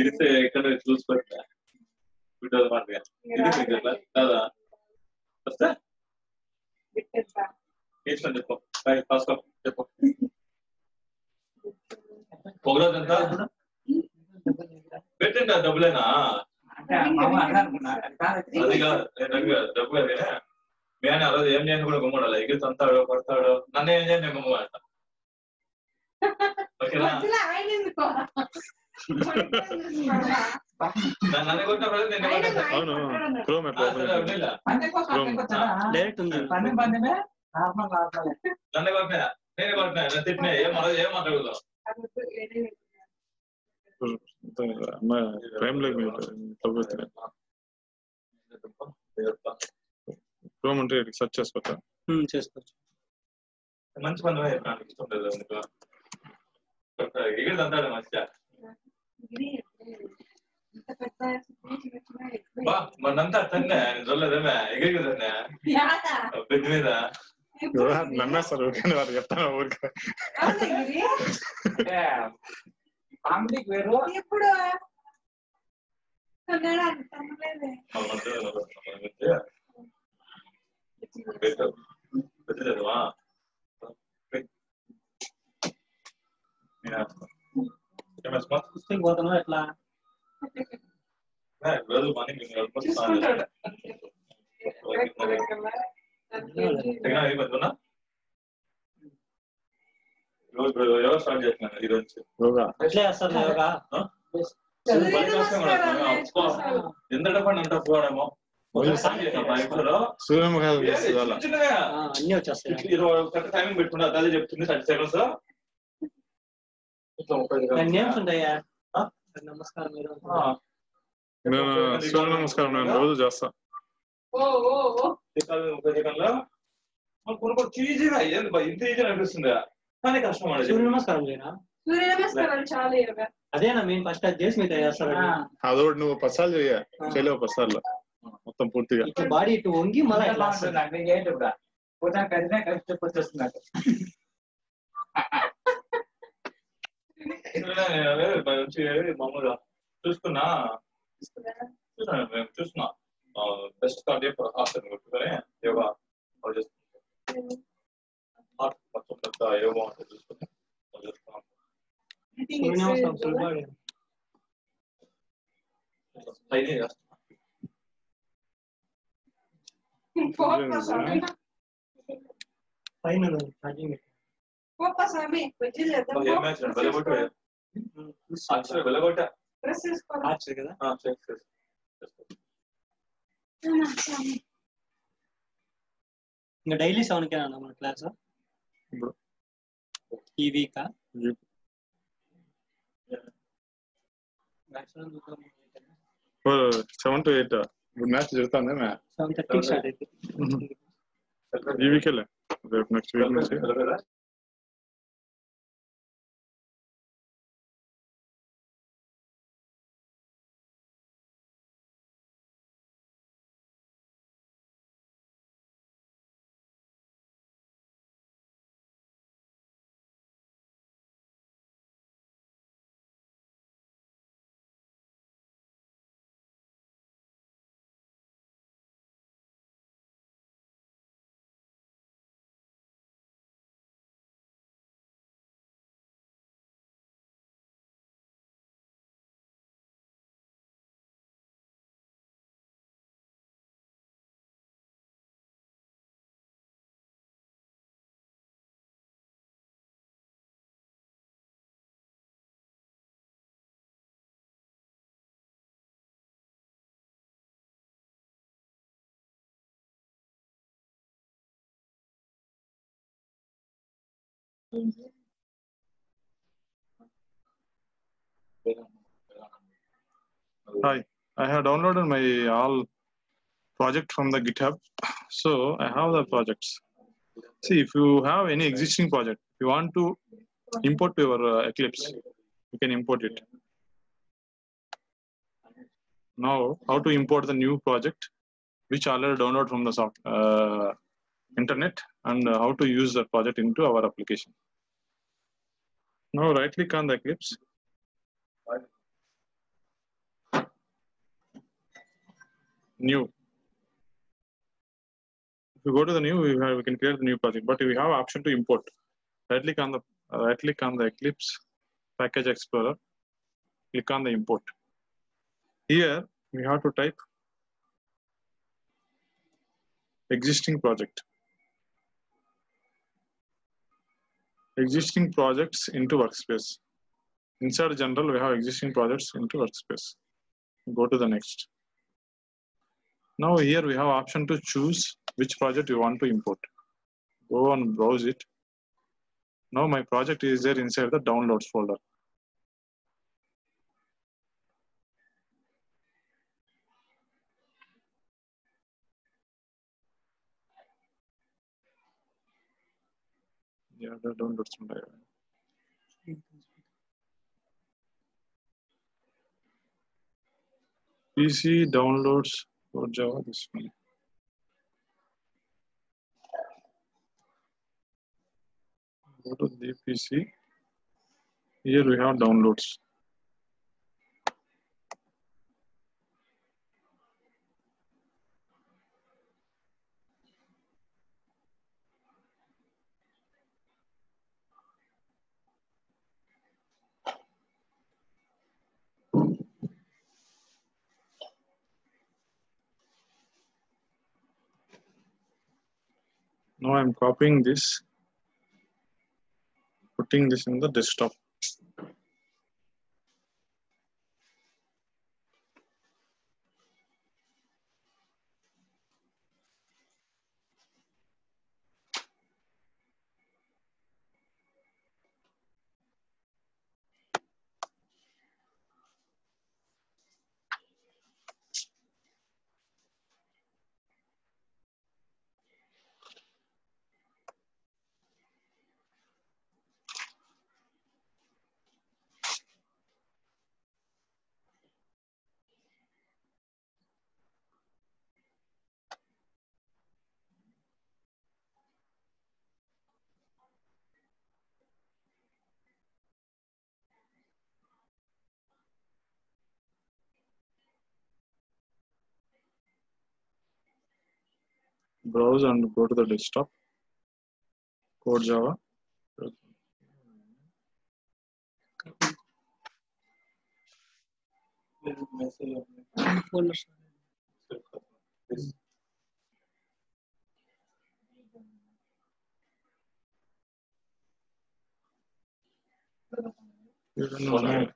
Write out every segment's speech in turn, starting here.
ఇడితే ఎక్కడ చూసుకోవట్లే వీడియో మాటగా ఇది కదా వస్తా చెప్పు ఫస్ట్ చెప్పు పొగరోజు ఎంత పెట్టండి డబ్బులేనా అది కాదు డబ్బు అదే నేను ఆ రోజు ఏం చేయను కూడా గుమ్మడాలి ఎగిరి తంతాడు పడతాడు నన్ను ఏం చేయను నేను గుమ్మట ఓకేనా నన్ను కొట్టినప్పుడు నన్ను కొట్టినా నేనే కొట్టినా నన్ను తిట్టినా ఏం మాట్లాడదు సెర్చ్ చేసుకోవచ్చా చేసుకోవచ్చు మంచి పని నాకు ఇష్టం లేదు ఎగిరి తంతాడు మంచిగా మనంతా తన్నే చూడలేదేమే ఎగిరి తన్నే బెడ్ మీద నమ్మేస్తారు వారు చెప్తాను ఊరికే ఎప్పుడు పెట్టలేదువా పోతున్నా ఎట్లా రోజు మనీ అయిపోతున్నా యోగా స్టార్ట్ చేస్తున్నాను ఈరోజు ఎట్లా చేస్తారు యోగా ఎంత డబ్బు అంత పోవడమో అన్ని వచ్చేస్తాయి టైమింగ్ పెట్టుకుంటా అదే చెప్తుంది 30 seconds నేమ్స్ ఉంటాయా నమస్కారం సూర్య నమస్కారం నేను రోజు చేస్తా 30 సెకండ్లో కొన్ని ఈజీగా ఇంత ఈజీ అనిపిస్తుంది కానీ కష్టం సూర్య నమస్కారం చేయనా అదేనా మేము ఫస్ట్ అది చేసి మీరు చేస్తారు అదొకటి నువ్వు 10 సార్లు చేయలేవు 10 సార్లు మొత్తం పూర్తిగా ఇటు బాడీ ఇటు వంగి మళ్ళీ వచ్చేస్తున్నారు మామూలుగా చూసుకున్నా చూస్తున్నా బెస్ట్ కార్డియో ఆసన్ కొట్టుకొని యోగా మొత్తం యోగా అంటే చూసుకుని ఇంకా డైలీ 7 మన క్లాస్ ఈ వీక్ 7 to 8 ఇప్పుడు మ్యాచ్ జరుగుతుంది 7:30 స్టార్ట్ అవుతుంది ఈ వీకెళ్ళే రేపు నెక్స్ట్ వీక్ నుంచి Hi, I have downloaded my all project from the GitHub. So I have the projects. See, if you have any existing project, if you want to import to your Eclipse, you can import it. Now, how to import the new project which already download from the internet and how to use the project into our application. Now right click on the Eclipse. New. If you go to the new, we can create the new project, but we have option to import. Right click on the Eclipse Package Explorer. Click on the import. Here we have to type existing project. Existing projects into workspace. Inside general, we have existing projects into workspace. Go to the next. Now here we have option to choose which project you want to import. Go and browse it. Now my project is there inside the downloads folder. Yeah, the downloads folder. PC downloads for Java, this one. Go to the PC. Here we have downloads. Now I'm copying this, putting this in the desktop. Browse and go to the desktop. Code Java. You don't know, no.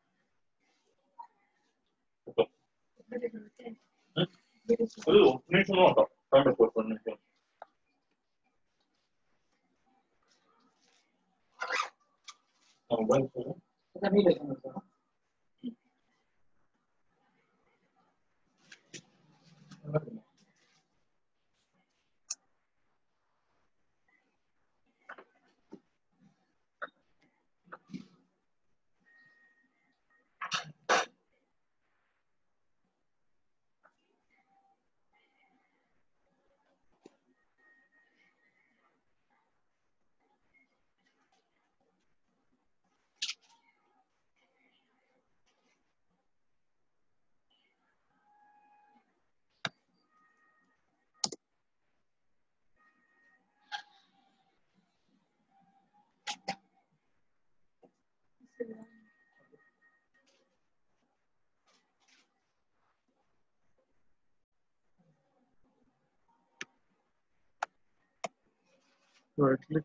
Right click.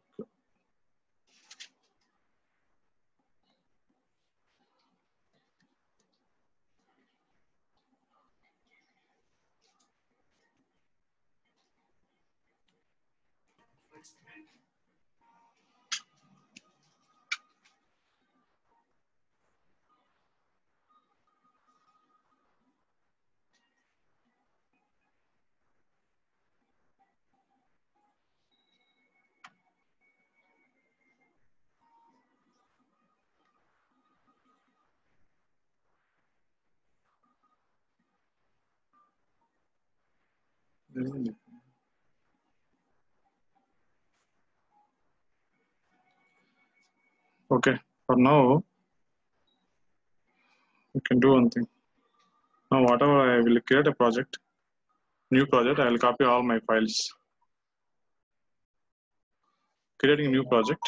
Okay, for now, we can do one thing. Now, whatever I will create a project, new project, I will copy all my files. Creating a new project.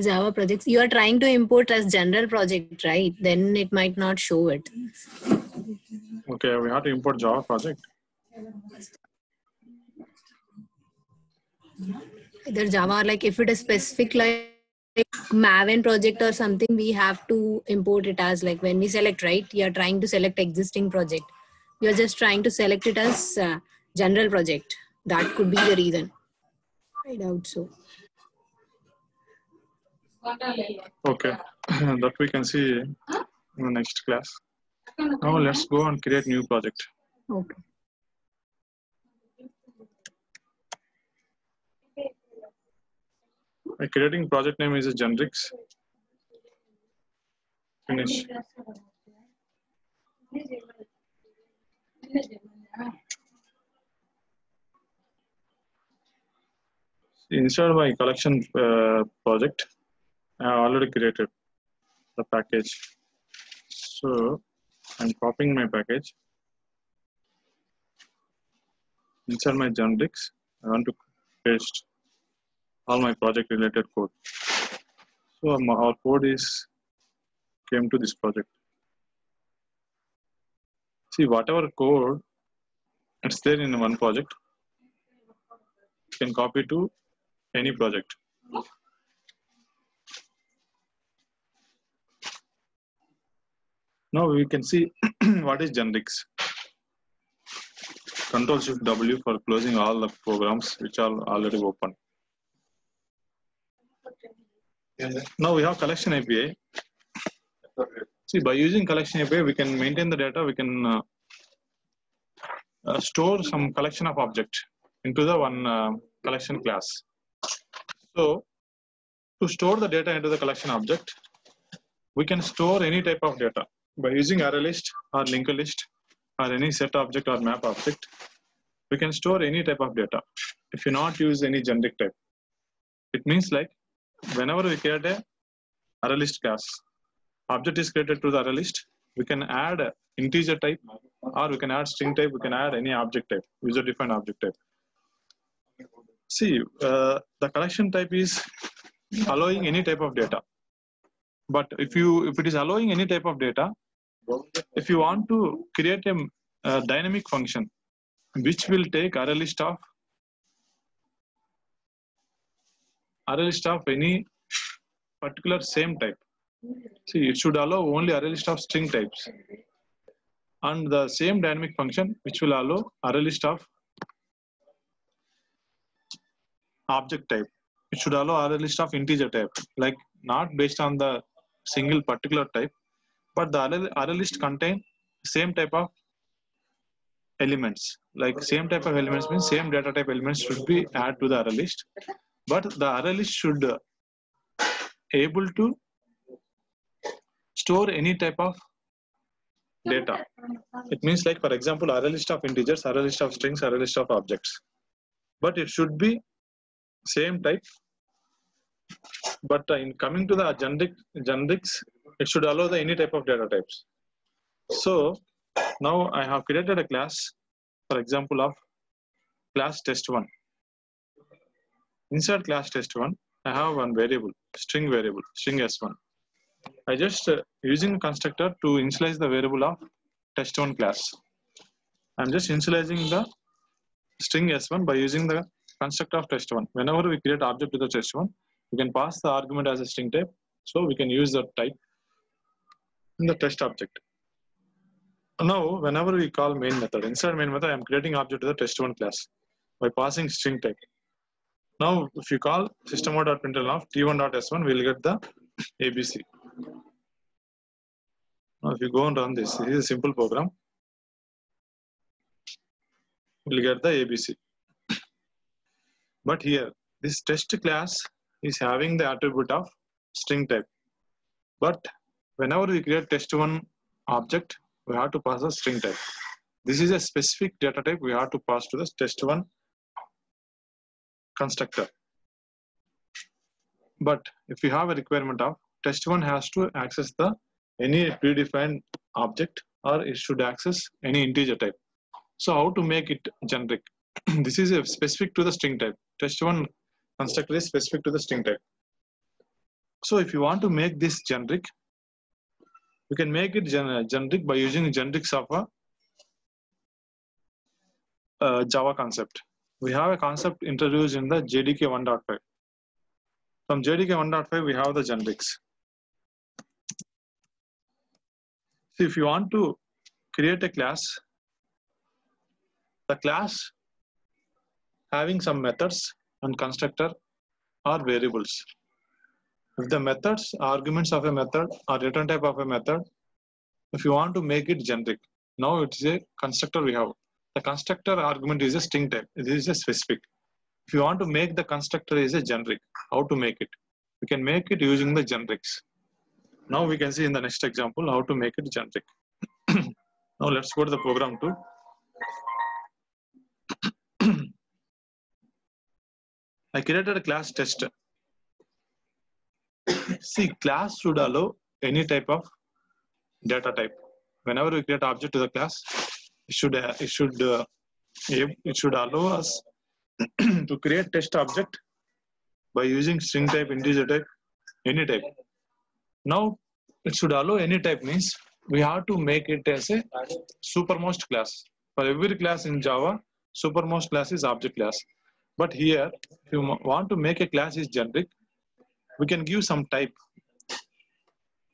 Java projects, you are trying to import as general project, right? Then it might not show it. Okay, we have to import Java project. Either Java, or like if it is specific like Maven project or something, we have to import it as like when we select, right? You are trying to select existing project. You are just trying to select it as general project. That could be the reason. I doubt so. Okay, that we can see in the next class. Now let's go and create new project. Okay. My creating project name is a Generics. Finish. Inside my collection project, I have already created the package. So I'm copying my package. Inside my Generics, I want to paste all my project related code. So our code is came to this project. See, whatever code it's there in one project, you can copy to any project. Now we can see what is Generics. Ctrl+Shift+W for closing all the programs which are already open. Now we have collection API. See, by using collection API, we can maintain the data. We can store some collection of object into the one collection class. So to store the data into the collection object, we can store any type of data by using array list or linked list or any set object or map object. We can store any type of data if you not use any generic type. It means like whenever we create a array list class, object is created to the array list, we can add integer type or we can add string type, we can add any object type, user defined object type. See, the collection type is allowing any type of data. But if it is allowing any type of data, if you want to create a dynamic function which will take array list of any particular same type. See, it should allow only array list of string types, and the same dynamic function which will allow array list of object type. It should allow array list of integer type, like not based on the single particular type, but the array list contain same type of elements. Like same type of elements means same data type elements should be added to the array list, but the array list should able to store any type of data. It means like, for example, array list of integers, array list of strings, array list of objects. But it should be same type. But in coming to the generics, it should allow the any type of data types. So now I have created a class, for example, of class test1. Inside class test1, I have one variable, string s1. I just using constructor to initialize the variable of test1 class. I'm just initializing the string s1 by using the constructor of test1. Whenever we create object to the test1, we can pass the argument as a string type. So we can use the type in the test object. Now, whenever we call main method, inside main method, I'm creating object to the test1 class by passing string type. Now, if you call system.println of t1.s1, we'll get the ABC. Now, if you go and run this is a simple program. We'll get the ABC. But here, this test class is having the attribute of string type. But whenever we create test1 object, we have to pass a string type. This is a specific data type we have to pass to the test1 constructor. But if you have a requirement of test1 has to access the any predefined object, or it should access any integer type. So how to make it generic? This is specific to the string type. Test1 constructor is specific to the string type. So if you want to make this generic, we can make it generic by using generics of a Java concept. We have a concept introduced in the JDK 1.5. From JDK 1.5, we have the generics. So if you want to create a class, the class having some methods and constructor or variables. If the methods, arguments of a method or return type of a method, if you want to make it generic, now it is a constructor we have. The constructor argument is a string type. This is a specific. If you want to make the constructor is a generic, how to make it? We can make it using the generics. Now we can see in the next example how to make it generic. Now let's go to the program 2. I created a class test. See, class should allow any type of data type. Whenever we create object to the class, it should allow us to create test object by using string type, integer type, any type. Now it should allow any type means we have to make it as a supermost class. For every class in Java, supermost class is object class. But here, if you want to make a class is generic, we can give some type.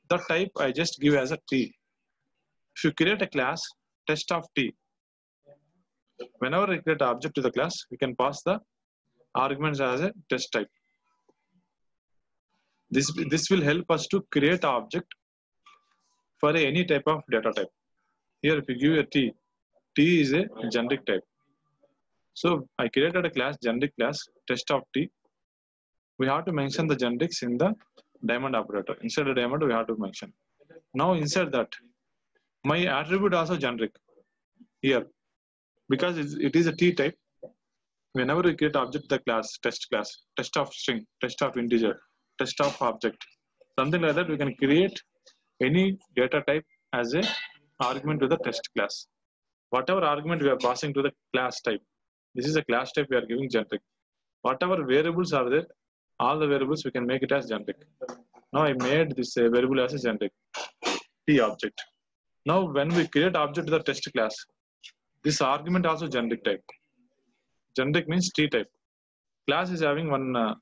That type I just give as a T. If you create a class test of T, whenever we create an object to the class, we can pass the arguments as a test type. This will help us to create an object for any type of data type. Here, if you give a T, T is a generic type. So I created a class, generic class, test of T. We have to mention the generics in the diamond operator. Inside the diamond, we have to mention. Now inside that, my attribute also generic here. Because it is a T type, whenever we create object the class, test of string, test of integer, test of object, something like that, we can create any data type as a argument to the test class. Whatever argument we are passing to the class type, this is a class type we are giving generic. Whatever variables are there, all the variables we can make it as generic. Now I made this variable as a generic T object. Now when we create object to the test class, this argument also generic type. Generic means T type. Class is having one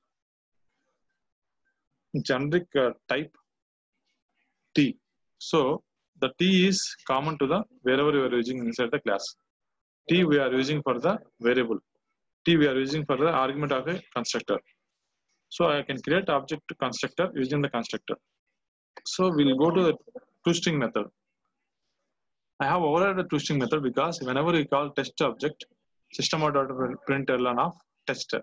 generic type T. So the T is common to the wherever you are using inside the class. T we are using for the variable. T we are using for the argument of a constructor. So I can create object to constructor using the constructor. So we'll go to the toString method. I have overridden the toString method because whenever we call test object, system.out.println of tester.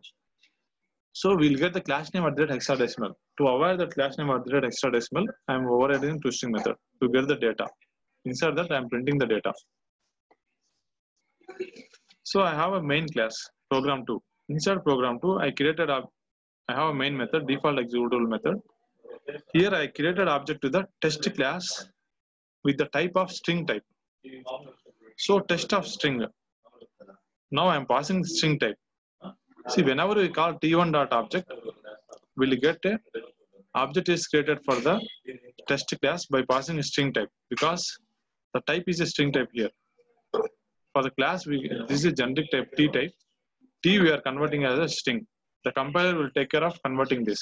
So we'll get the class name at that hexadecimal. To avoid the class name at that hexadecimal, I am overriding toString method to get the data. Inside that, I am printing the data. So I have a main class, program 2. Inside program 2, I have a main method, default executable method. Here I created object to the test class with the type of string type. So test of string. Now I am passing string type. See, whenever we call t1.object, we'll get a object is created for the test class by passing a string type because the type is a string type here. For the class, this is a generic type T type. T we are converting as a string. The compiler will take care of converting this.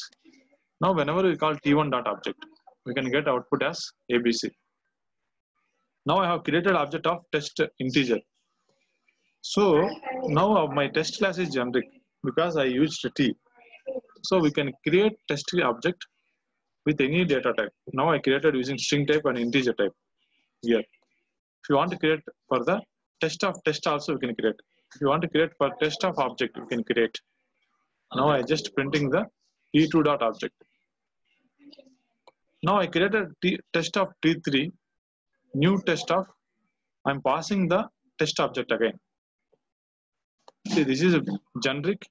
Now whenever we call t1.object, we can get output as ABC. Now I have created object of test integer. So now my test class is generic because I used T. So we can create test object with any data type. Now I created using string type and integer type here. If you want to create for the test of test also we can create. If you want to create for test of object, you can create. Now I just printing the t2.object. Now I created test of t3, new test of, I'm passing the test object again. See, this is a generic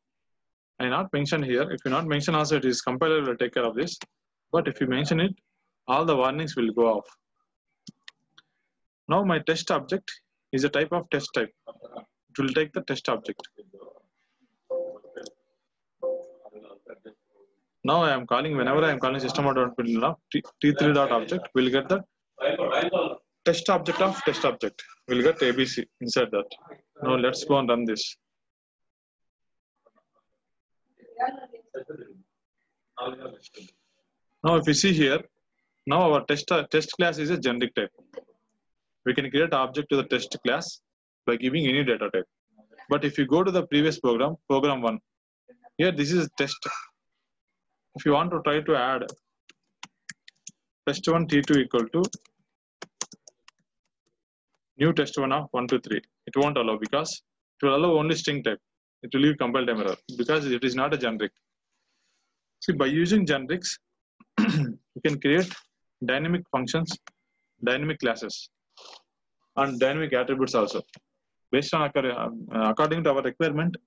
I not mention here. If you not mention also, it is compiler will take care of this. But if you mention it, all the warnings will go off. Now my test object is a type of test type. It will take the test object. Now I am calling, whenever I am calling system.out.println of t3.object, we'll get the test object of test object. We'll get ABC inside that. Now let's go and run this. Now if you see here, now our test class is a generic type. We can create object to the test class by giving any data type. But if you go to the previous program, program 1, here this is test. If you want to try to add test1 t2 equal to new test1 of 1 to 3, it won't allow because it will allow only string type. It will leave compile time error because it is not a generic. See, by using generics, you can create dynamic functions, dynamic classes, and dynamic attributes also. Based on according to our requirement,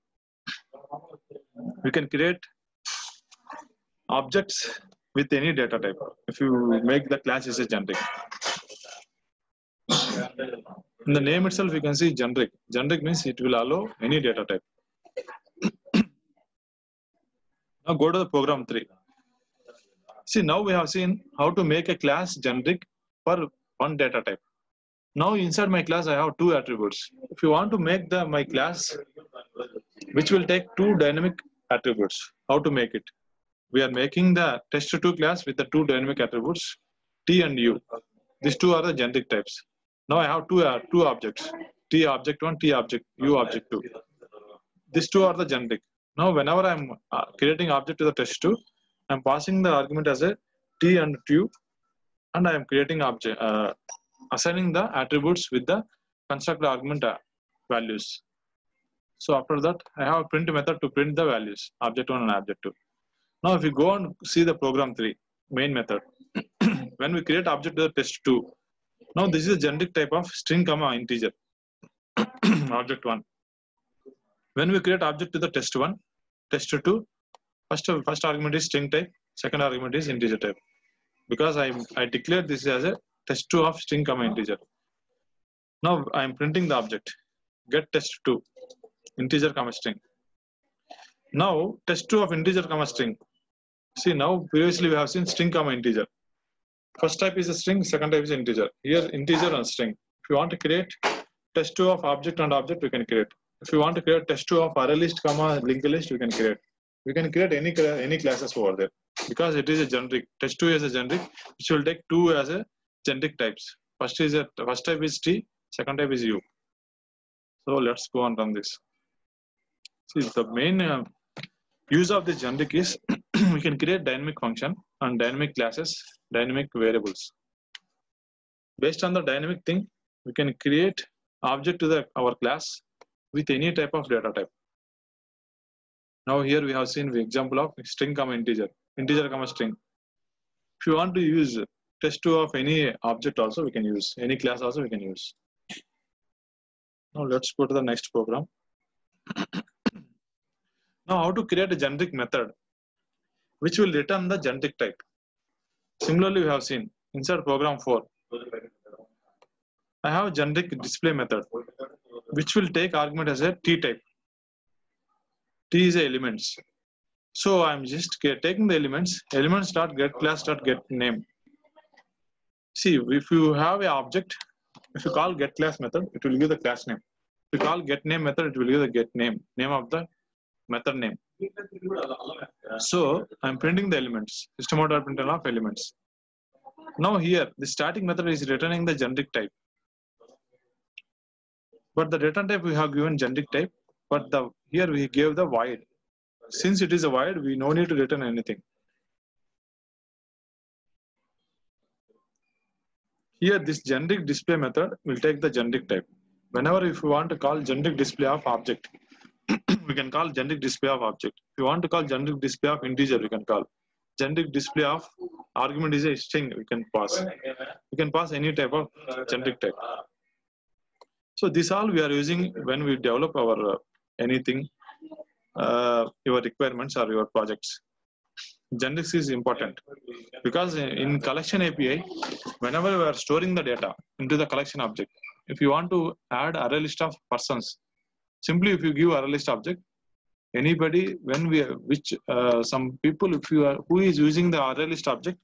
we can create objects with any data type. If you make the class is a generic. In the name itself, you can see generic. Generic means it will allow any data type. Now go to the program 3. See, now we have seen how to make a class generic for one data type. Now inside my class, I have 2 attributes. If you want to make my class, which will take 2 dynamic attributes, how to make it? We are making the test2 class with the 2 dynamic attributes, T and U. These 2 are the generic types. Now I have two objects, T object 1, T object, U object 2. These 2 are the generic. Now whenever I am creating object to the test2, I am passing the argument as a T and U, and I am creating object, assigning the attributes with the constructor argument values. So after that, I have a print method to print the values, object 1 and object 2. Now if you go and see the program 3, main method, when we create object to the test2, now this is a generic type of string comma integer, object 1. When we create object to the test1, test2, first argument is string type, second argument is integer type. Because I declared this as a test2 of string comma integer. Now I am printing the object, get test2, integer comma string. Now test2 of integer comma string. See, now previously we have seen string comma integer. First type is a string, second type is integer. Here integer and string. If you want to create test2 of object and object, we can create. If you want to create test2 of array list comma linked list, we can create. We can create any classes over there because it is a generic. Test2 is a generic, which will take 2 as a generic types. First type is T, second type is U. So let's go and run this. See, the main use of this generic is we can create dynamic function and dynamic classes, dynamic variables. Based on the dynamic thing, we can create object to our class with any type of data type. Now here we have seen the example of string comma integer, integer comma string. If you want to use test2 of any object also, we can use any class also we can use. Now let's go to the next program. Now how to create a generic method which will return the generic type. Similarly, we have seen inside program 4, I have generic display method which will take argument as a T type. T is a elements. So I'm just taking the elements dot get class dot get name. See, if you have an object, if you call get class method, it will give the class name. If you call get name method, it will give the get name of the method name. So I'm printing the elements, system.out.println of elements. Now here, the static method is returning the generic type. But the return type we have given generic type, but here we gave the void. Since it is a void, we no need to return anything. Here, this generic display method will take the generic type. Whenever if you want to call generic display of object, we can call generic display of object. If you want to call generic display of integer, we can call. Generic display of argument is a string, we can pass. We can pass any type of generic type. So this all we are using when we develop our anything your requirements or your projects. Generics is important because in collection API, whenever we are storing the data into the collection object, if you want to add array list of persons, simply if you give array list object, anybody some people who is using the array list object,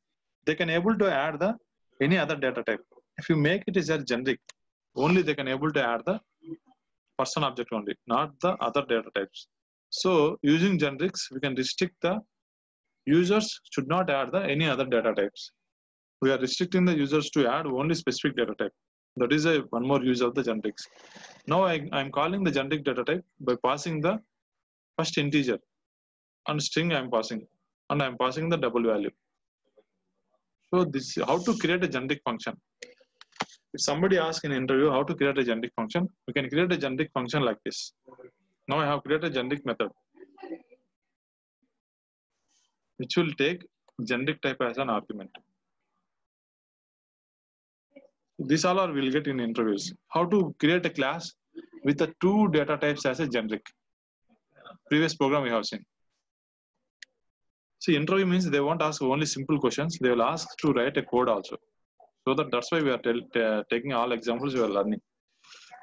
they can able to add the any other data type. If you make it as a generic, only they can able to add the person object only, not the other data types. So using generics, we can restrict the users should not add the any other data types. We are restricting the users to add only specific data type. That is one more use of the generics. Now I am calling the generic data type by passing the first integer and string I am passing, and I am passing the double value. So this is how to create a generic function. If somebody asks in interview how to create a generic function, we can create a generic function like this. Now I have created a generic method, which will take generic type as an argument. This all we'll get in interviews. How to create a class with the two data types as a generic. Previous program we have seen. See, interview means they won't ask only simple questions. They will ask to write a code also. So that's why we are taking all examples we are learning.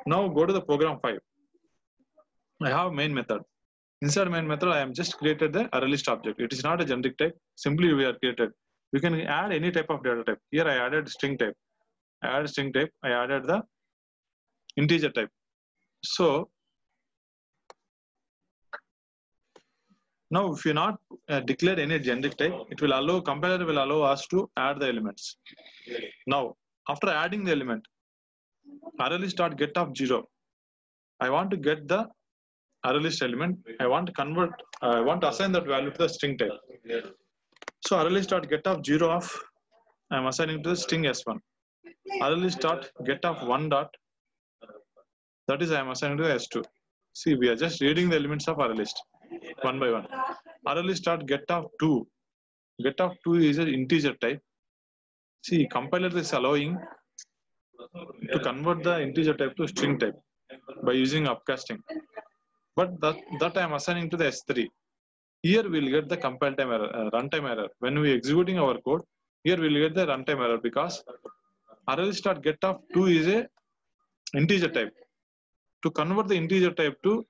Now go to the program 5. I have main method. Inside main method, I am just created the array list object. It is not a generic type. Simply we are created. We can add any type of data type. Here I added string type. I added string type. I added the integer type. So now if you not declare any generic type, it will allow, compiler will allow us to add the elements. Now after adding the element, array list dot get of 0. I want to get the array list element. I want to convert. I want to assign that value to the string type. So array list dot get of 0 of I am assigning to the string s1. Array list dot get of 1 dot, that is I am assigning to the s2. See, we are just reading the elements of array list one by one. Array list dot get of 2. Get of 2 is an integer type. See, compiler is allowing to convert the integer type to string type by using upcasting. But that I am assigning to the S3. Here we will get the compile time error, runtime error. When we executing our code, here we will get the runtime error because array list dot get of 2 is a integer type. To convert the integer type to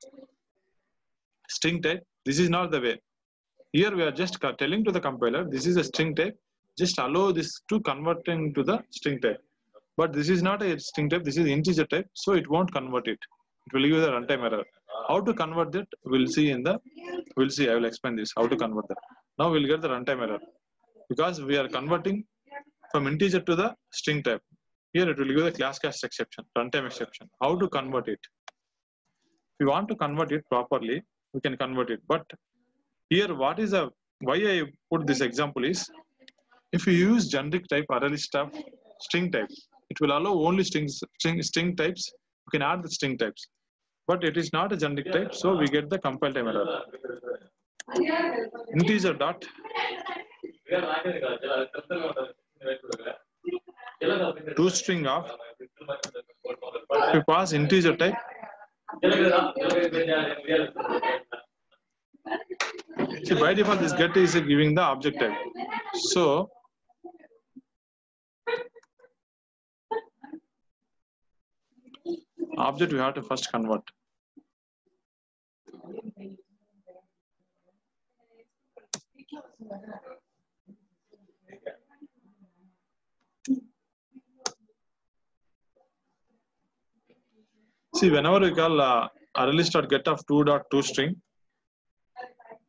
string type, this is not the way. Here we are just telling to the compiler, this is a string type. Just allow this to converting to the string type. But this is not a string type, this is integer type, so it won't convert it. It will give the runtime error. How to convert that, I will explain this, how to convert that. Now we'll get the runtime error. Because we are converting from integer to the string type. Here it will give the class cast exception, runtime exception. How to convert it? If you want to convert it properly, we can convert it. But here why I put this example is, if you use generic type array list of string type, it will allow only string types. You can add the string types. But it is not a generic type, so we get the compile time error. Integer dot toString of, if you pass integer type, see, by default this get is giving the object type. So object we have to first convert. See, whenever we call array list dot get of 2.toString,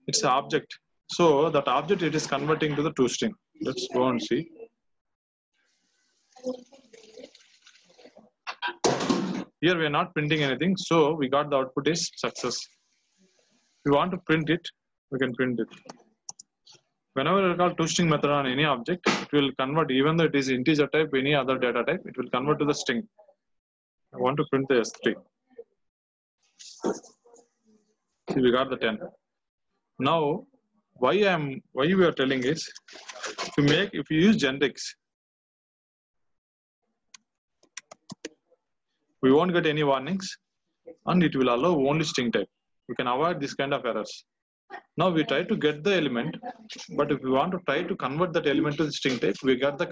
it's an object. So that object it is converting to the toString. Let's go and see. Here we are not printing anything, so we got the output is success. If we want to print it, we can print it. Whenever we call toString method on any object, it will convert, even though it is integer type, any other data type, it will convert to the string. I want to print the S3. See, we got the 10. Now, why we are telling is, if you use generics, we won't get any warnings, and it will allow only string type. We can avoid this kind of errors. Now we try to get the element, but if we want to try to convert that element to the string type, we got the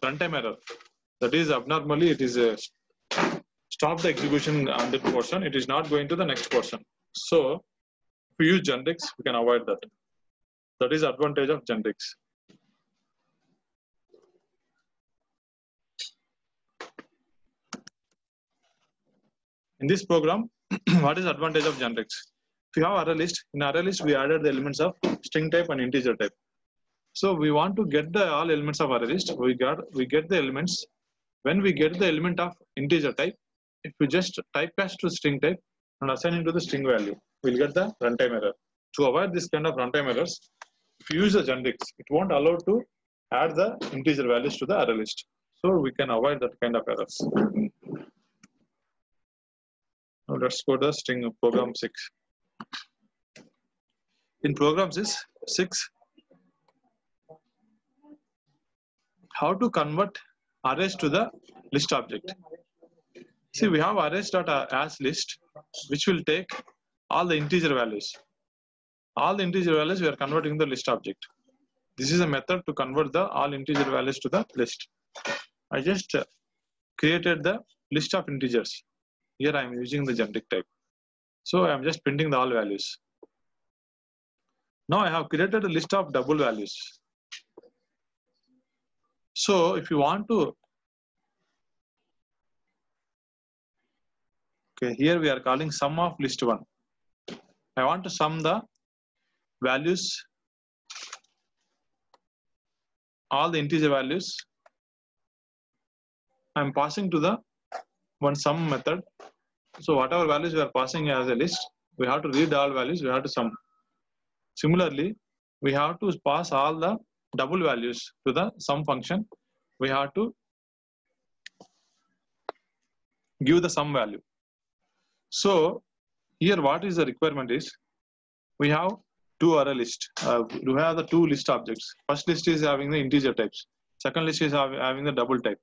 runtime error. That is abnormally, it is stop the execution on that portion. It is not going to the next portion. So if we use Genrix, we can avoid that. That is advantage of Genrix. In this program, what is advantage of Genrix? If you have array list, in array list we added the elements of string type and integer type. So we want to get the all elements of array list. We get the elements. When we get the element of integer type, if we just typecast to string type and assign it to the string value, we'll get the runtime error. To avoid this kind of runtime errors, if you use the Genrix, it won't allow to add the integer values to the array list. So we can avoid that kind of errors. Now let's go to string program 6. In program 6, how to convert arrays to the list object. See, we have arrays.as list, which will take all the integer values. All the integer values we are converting the list object. This is a method to convert the all integer values to the list. I just created the list of integers. Here I am using the generic type. So I am just printing the all values. Now I have created a list of double values. So if you want to, okay, here we are calling sum of list 1. I want to sum the values, all the integer values. I am passing to the one sum method. So whatever values we are passing as a list, we have to read all values, we have to sum. Similarly, we have to pass all the double values to the sum function. We have to give the sum value. So here what is the requirement is, we have two array list. We have the two list objects. First list is having the integer types. Second list is having the double type.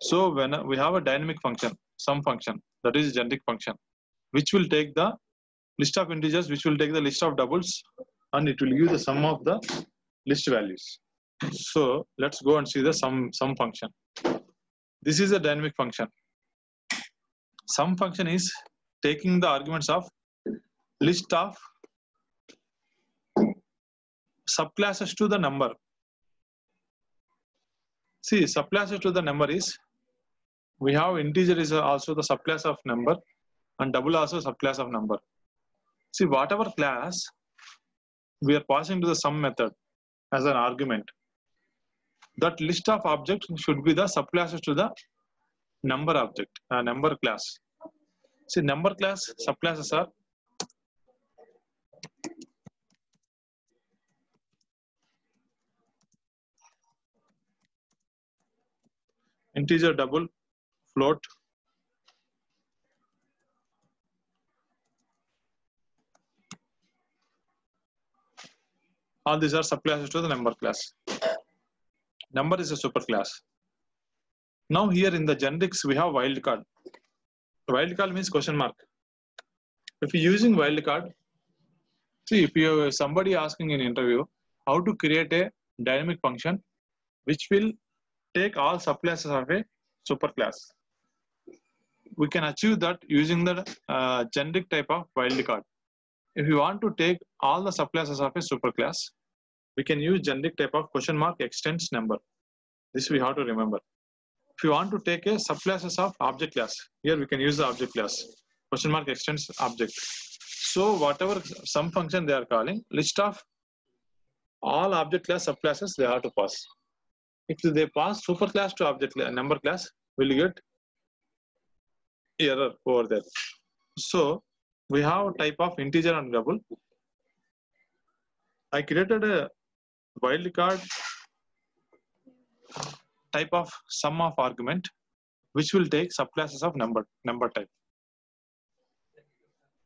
So when we have a dynamic function, sum function, that is generic function, which will take the list of integers, which will take the list of doubles, and it will give the sum of the list values. So let's go and see the sum function. This is a dynamic function. Sum function is taking the arguments of list of subclasses to the number. See, subclasses to the number is, we have integer is also the subclass of number, and double also subclass of number. See, whatever class we are passing to the sum method as an argument, that list of objects should be the subclasses to the number object, number class. See, number class subclasses are integer, double, float, all these are subclasses to the number class. Number is a superclass. Now here in the Genrix we have wildcard. Wildcard means question mark. If you're using wildcard, see, if you somebody asking in interview how to create a dynamic function which will take all subclasses of a superclass, we can achieve that using the generic type of wildcard. If you want to take all the subclasses of a superclass, we can use generic type of question mark extends number. This we have to remember. If you want to take a subclasses of object class, here we can use the object class, question mark extends object. So whatever sum function they are calling, list of all object class subclasses they have to pass. If they pass superclass to object number class, we'll get error over there. So we have a type of integer and double. I created a wildcard type of sum of argument which will take subclasses of number type.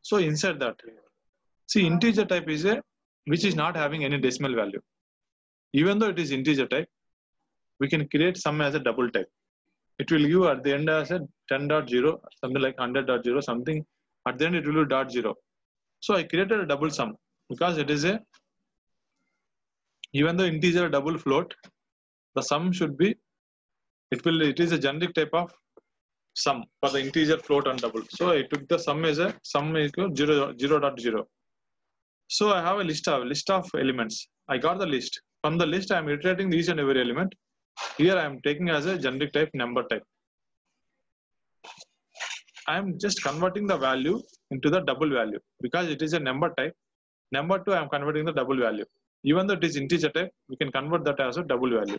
So inside that, see, integer type is a which is not having any decimal value. Even though it is integer type, we can create sum as a double type. It will give at the end as a 10.0, something like 100.0, something. At the end it will be .0. So I created a double sum because it is a, even though integer double float, the sum should be, it is a generic type of sum for the integer, float and double. So I took the sum as a sum equal 0.0. So I have a list of elements. I got the list. From the list, I am iterating each and every element. Here I am taking as a generic type number type. I am just converting the value into the double value because it is a number type. Number 2, I am converting the double value. Even though it is integer type, we can convert that as a double value.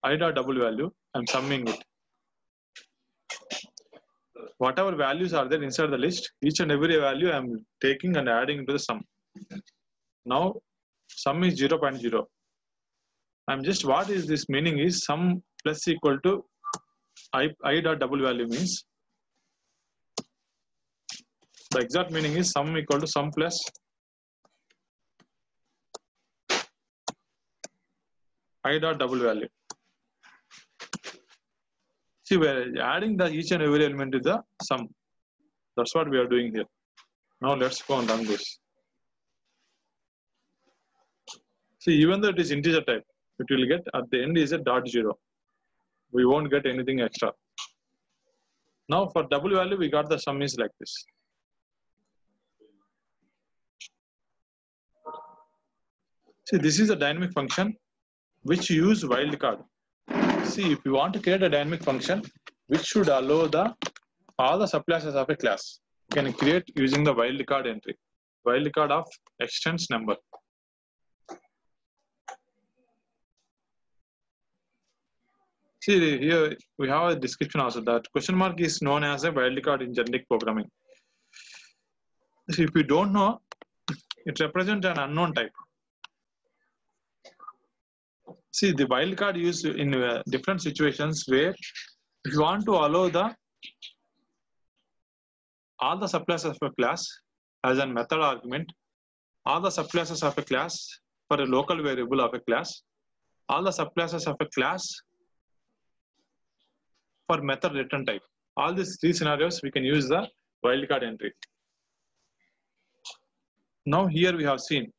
I dot double value, I am summing it. Whatever values are there inside the list, each and every value I am taking and adding into the sum. Now, sum is 0.0. I'm just, what is this meaning is sum plus equal to I dot double value means, the exact meaning is sum equal to sum plus I dot double value. See, we are adding the each and every element to the sum. That's what we are doing here. Now let's go and run this. See, even though it is integer type, it will get at the end is a dot 0. We won't get anything extra. Now for double value, we got the sum is like this. See, this is a dynamic function which use wildcard. See, if you want to create a dynamic function which should allow all the subclasses of a class, you can create using the wildcard entry. Wildcard of extends number. See, here we have a description also that question mark is known as a wildcard in generic programming. So if you don't know, it represents an unknown type. See, the wildcard used in different situations where if you want to allow all the subclasses of a class as a method argument, all the subclasses of a class for a local variable of a class, all the subclasses of a class for method return type. All these 3 scenarios we can use the wildcard entry. Now here we have seen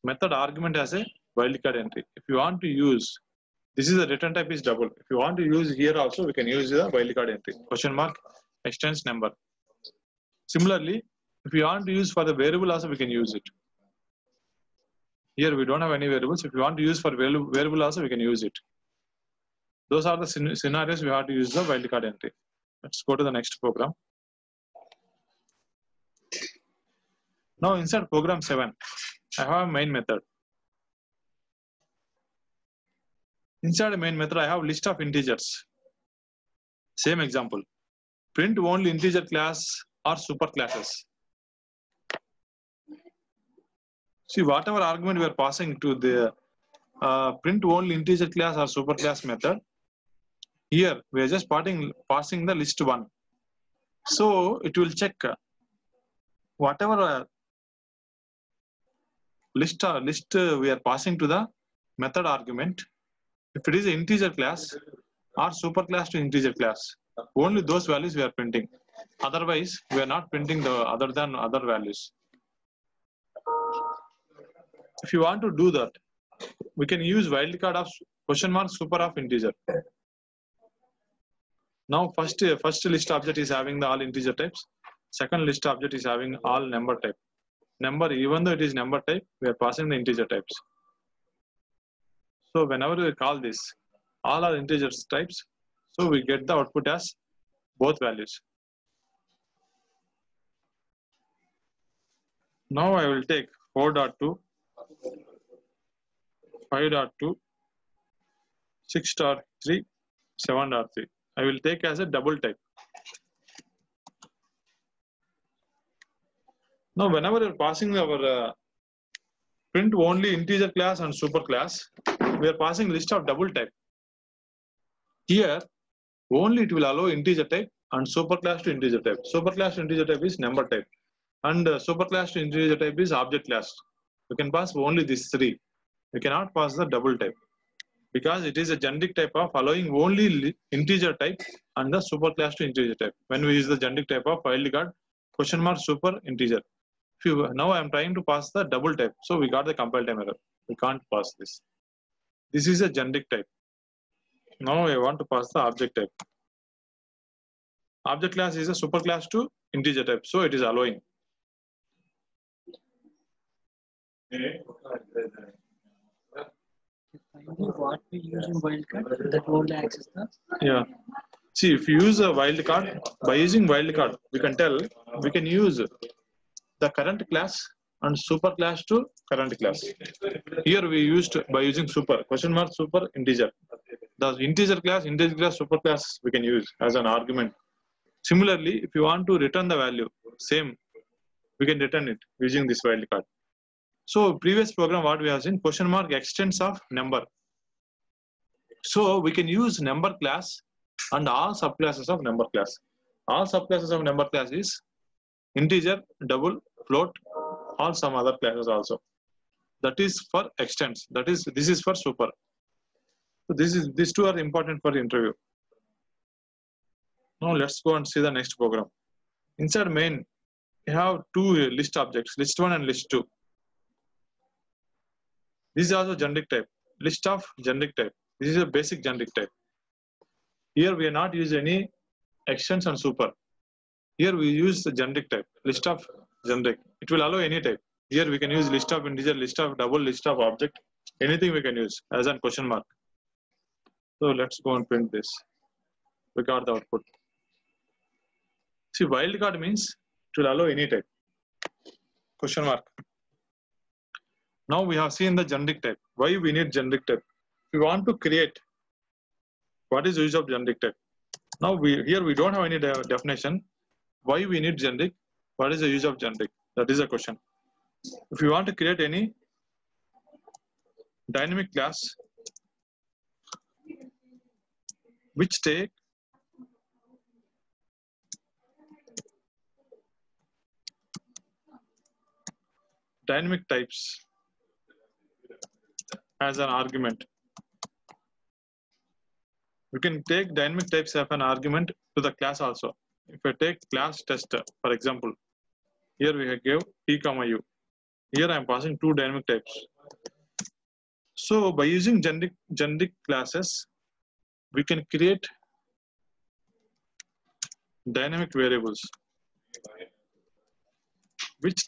method argument as a wildcard entry. If you want to use, this is the return type is double. If you want to use here also, we can use the wildcard entry. Question mark extends number. Similarly, if you want to use for the variable also, we can use it. Here we don't have any variables. If you want to use for variable also, we can use it. Those are the scenarios we have to use the wildcard entry. Let's go to the next program. Now inside program 7, I have a main method. Inside a main method, I have a list of integers. Same example. Print only integer class or superclasses. See, whatever argument we are passing to the print only integer class or superclass method, here we are just passing the list 1. So it will check whatever list we are passing to the method argument. If it is an integer class or superclass to integer class, only those values we are printing. Otherwise, we are not printing the other values. If you want to do that, we can use wildcard of question mark super of integer. Now first list object is having all integer types. Second list object is having all number type. Number, even though it is number type, we are passing the integer types. So whenever we call this, all are integer types. So we get the output as both values. Now I will take 4.2, 5.2, 6.3, 7.3. I will take as a double type. Now, whenever we are passing our print only integer class and super class, we are passing list of double type. Here, only it will allow integer type and superclass to integer type. Superclass to integer type is number type, and superclass to integer type is object class. We can pass only these 3. We cannot pass the double type because it is a generic type of allowing only integer type and the superclass to integer type. When we use the generic type of wildcard question mark super integer. Now I am trying to pass the double type. So we got the compile time error. We can't pass this. This is a generic type. Now I want to pass the object type. Object class is a superclass to integer type. So it is allowing. What we use in wildcard that only access the Yeah. See, if you use a wildcard, by using wildcard, we can tell we can use the current class and superclass to current class. Here we used by using super question mark super integer. The integer class superclass we can use as an argument. Similarly, if you want to return the value, same, we can return it using this wildcard. So previous program what we have seen question mark extents of number. So we can use number class and all subclasses of number class. All subclasses of number class is integer, double, float, or some other classes also. That is for extents. This is for super. So these two are important for interview. Now let's go and see the next program. Inside main, you have two list objects, list 1 and list 2. This is also generic type. List of generic type. This is a basic generic type. Here we are not using any extents and super. Here we use the generic type, list of generic. It will allow any type. Here we can use list of integer, list of double, list of object. Anything we can use as a question mark. So let's go and print this. We got the output. See, wildcard means it will allow any type. Question mark. Now we have seen the generic type. Why we need generic type? We want to create. What is the use of generic type? Now here we don't have any definition. Why we need generic? What is the use of generic? That is a question. If you want to create any dynamic class which take dynamic types as an argument. We can take dynamic types as an argument to the class also. If I take class tester, for example, here we have give t comma u. Here I am passing two dynamic types. So by using generic classes, we can create dynamic variables which